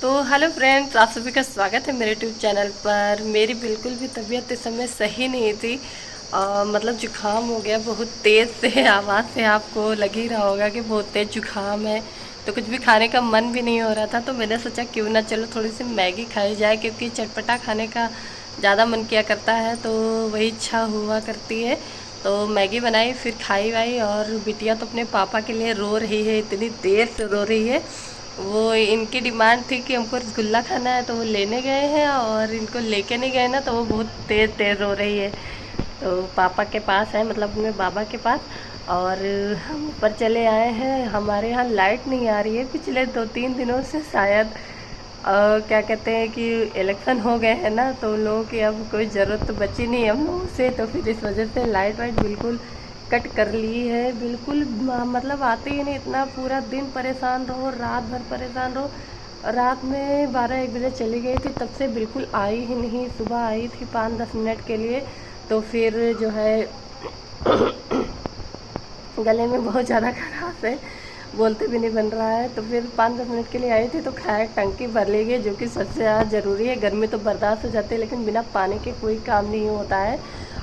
तो hello friends, आप सभी का स्वागत है मेरे यूट्यूब चैनल पर। मेरी बिल्कुल भी तबीयत इस समय सही नहीं थी। मतलब जुकाम हो गया बहुत तेज़ से। आवाज़ से आपको लग ही रहा होगा कि बहुत तेज़ जुकाम है। तो कुछ भी खाने का मन भी नहीं हो रहा था, तो मैंने सोचा क्यों ना चलो थोड़ी सी मैगी खाई जाए, क्योंकि चटपटा खाने का ज़्यादा मन किया करता है, तो वही इच्छा हुआ करती है। तो मैगी बनाई, फिर खाई वाई। और बिटिया तो अपने पापा के लिए रो रही है, इतनी देर से रो रही है। वो इनकी डिमांड थी कि हमको रसगुल्ला खाना है, तो वो लेने गए हैं, और इनको लेके नहीं गए ना, तो वो बहुत तेज़ तेज़ रो रही है। तो पापा के पास है, मतलब अपने बाबा के पास। और हम ऊपर चले आए हैं। हमारे यहाँ लाइट नहीं आ रही है पिछले 2-3 दिनों से शायद। क्या कहते हैं कि इलेक्शन हो गए हैं ना, तो उन लोगों की अब कोई ज़रूरत तो बची नहीं हम लोगों से, तो फिर इस वजह से लाइट वाइट बिल्कुल कट कर ली है। बिल्कुल मतलब आते ही नहीं, इतना पूरा दिन परेशान रहो, रात भर परेशान रहो। रात में 12-1 बजे चली गई थी, तब से बिल्कुल आई ही नहीं। सुबह आई थी 5-10 मिनट के लिए, तो फिर जो है गले में बहुत ज़्यादा खराश है, बोलते भी नहीं बन रहा है। तो फिर 5-10 मिनट के लिए आई थी, तो खैर टंकी भर ली गई, जो कि सबसे ज़्यादा ज़रूरी है। गर्मी तो बर्दाश्त हो जाती है, लेकिन बिना पानी के कोई काम नहीं होता है।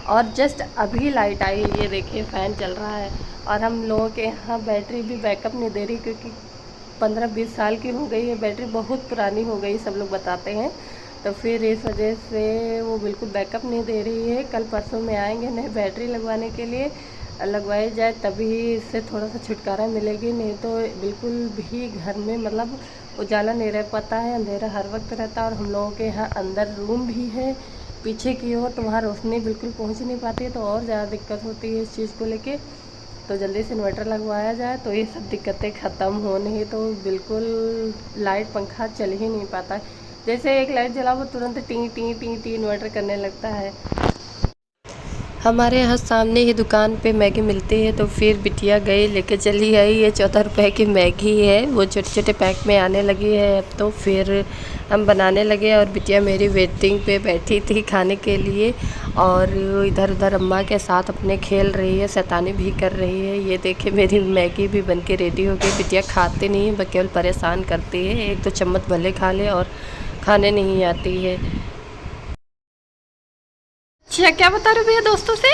और जस्ट अभी लाइट आई, ये देखिए फ़ैन चल रहा है। और हम लोगों के यहाँ बैटरी भी बैकअप नहीं दे रही, क्योंकि 15-20 साल की हो गई है बैटरी, बहुत पुरानी हो गई सब लोग बताते हैं। तो फिर इस वजह से वो बिल्कुल बैकअप नहीं दे रही है। कल परसों में आएंगे नई बैटरी लगवाने के लिए, लगवाई जाए तभी इससे थोड़ा सा छुटकारा मिलेगी, नहीं तो बिल्कुल भी घर में मतलब उजाला नहीं रह पाता है, अंधेरा हर वक्त रहता है। और हम लोगों के यहाँ अंदर रूम भी है पीछे की ओर, तो वहाँ रोशनी बिल्कुल पहुँच नहीं पाती है, तो और ज़्यादा दिक्कत होती है इस चीज़ को लेके। तो जल्दी से इन्वर्टर लगवाया जाए तो ये सब दिक्कतें ख़त्म हो, नहीं तो बिल्कुल लाइट पंखा चल ही नहीं पाता है। जैसे एक लाइट जलाओ, वो तुरंत T T T T inverter करने लगता है। हमारे यहाँ सामने ही दुकान पे मैगी मिलती है, तो फिर बिटिया गई लेके चली आई। ये 14 रुपए की मैगी है, वो छोटे छोटे पैक में आने लगी है अब। तो फिर हम बनाने लगे, और बिटिया मेरी वेटिंग पे बैठी थी खाने के लिए, और इधर उधर अम्मा के साथ अपने खेल रही है, शैतानी भी कर रही है। ये देखिए मेरी मैगी भी बन के रेडी हो गई। बिटिया खाती नहीं है, केवल परेशान करती है। 1-2 चम्मच भले खा ले, और खाने नहीं आती है। अच्छा, क्या बता रहे हो भैया दोस्तों से?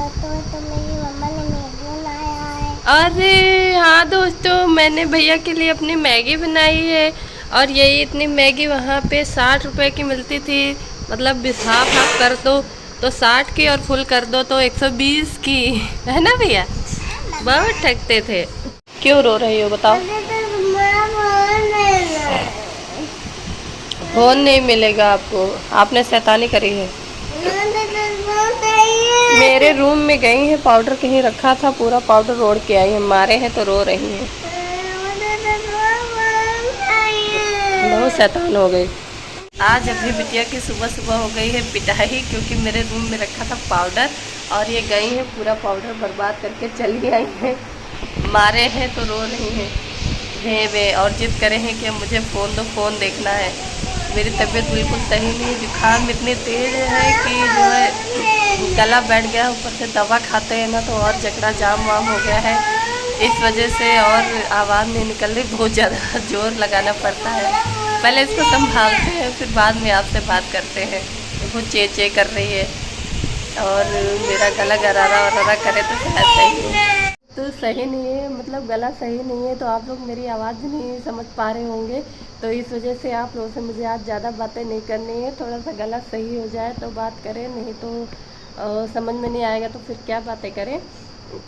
तो मेरी मम्मा ने मैगी बनाया है। अरे हाँ दोस्तों, मैंने भैया के लिए अपनी मैगी बनाई है। और यही इतनी मैगी वहाँ पे 60 रुपए की मिलती थी। मतलब हाफ हाफ कर दो तो 60 की, और फुल कर दो तो 120 की, है ना भैया? बहुत ठगते थे। क्यों रो रही हो बताओ? फोन नहीं मिलेगा आपको, आपने शैतानी करी है। मेरे रूम में गई है, पाउडर कहीं रखा था, पूरा पाउडर रोड़ के आई है, मारे हैं तो रो रही है। बहुत शैतान हो गई। आज अभी बिटिया की सुबह सुबह हो गई है पिटाई, क्योंकि मेरे रूम में रखा था पाउडर, और ये गई है पूरा पाउडर बर्बाद करके चली आई है। मारे हैं तो रो रही हैं वे, और जिद करे हैं कि मुझे फ़ोन दो, फ़ोन देखना है। मेरी तबीयत बिल्कुल सही नहीं है, जुकाम इतनी तेज़ है कि जो है गला बैठ गया। ऊपर से दवा खाते हैं ना, तो और जकड़ा जाम वाम हो गया है इस वजह से, और आवाज़ नहीं निकल रही, बहुत ज़्यादा जोर लगाना पड़ता है। पहले इसको संभालते हैं, फिर बाद में आपसे बात करते हैं। बहुत चे कर रही है, और मेरा गला गरारा वरारा करे तो शायद सही है। तो सही नहीं है, मतलब गला सही नहीं है, तो आप लोग मेरी आवाज़ भी नहीं समझ पा रहे होंगे। तो इस वजह से आप लोगों से मुझे आज ज़्यादा बातें नहीं करनी है। थोड़ा सा गला सही हो जाए तो बात करें, नहीं तो समझ में नहीं आएगा तो फिर क्या बातें करें।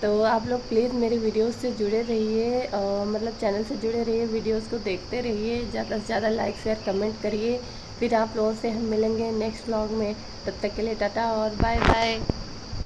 तो आप लोग प्लीज़ मेरी वीडियोस से जुड़े रहिए, मतलब चैनल से जुड़े रहिए, वीडियोस को देखते रहिए, ज़्यादा से ज़्यादा लाइक शेयर कमेंट करिए। फिर आप लोगों से हम मिलेंगे नेक्स्ट व्लॉग में। तब तक के लिए टाटा और बाय बाय।